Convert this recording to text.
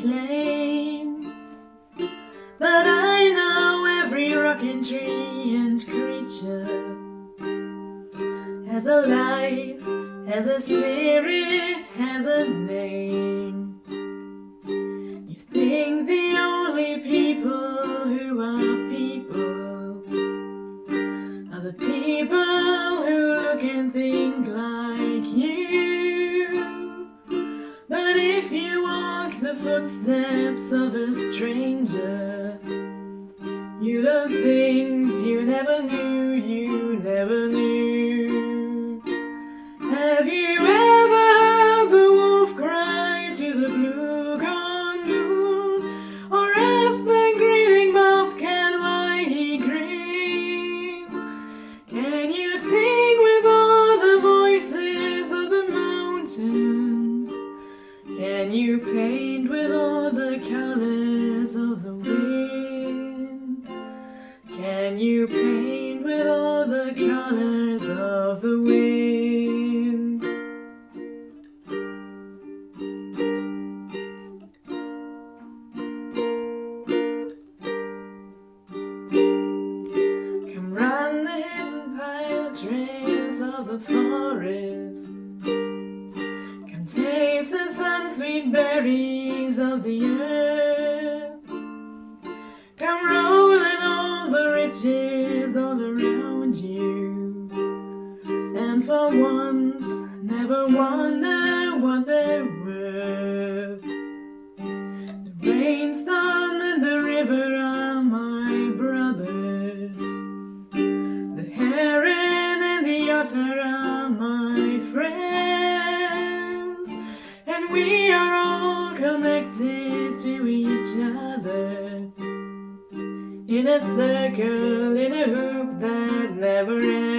claim, but I know every rock and tree and creature has a life, has a spirit, has a name. You think the only people who are people are the people who look and think like you. But if you walk the footsteps of a stranger, you learn things you never knew, you never knew. Have you ever heard the wolf cry to the blue-corn moon, or asked the grinning bobcat why he grinned? Can you sing with all the voices of the mountains? Can you paint with all the colors of the wind? Can you paint with all the colors of the wind? Come run the hidden pine trails of the forest. Come taste the sun-sweet berries of the earth. Come roll in all the riches all around you, and for once never wonder what they're worth. The rainstorm and the river are my brothers. The heron and the otter are my friends, and we are all connected to each other in a circle, in a hoop that never ends.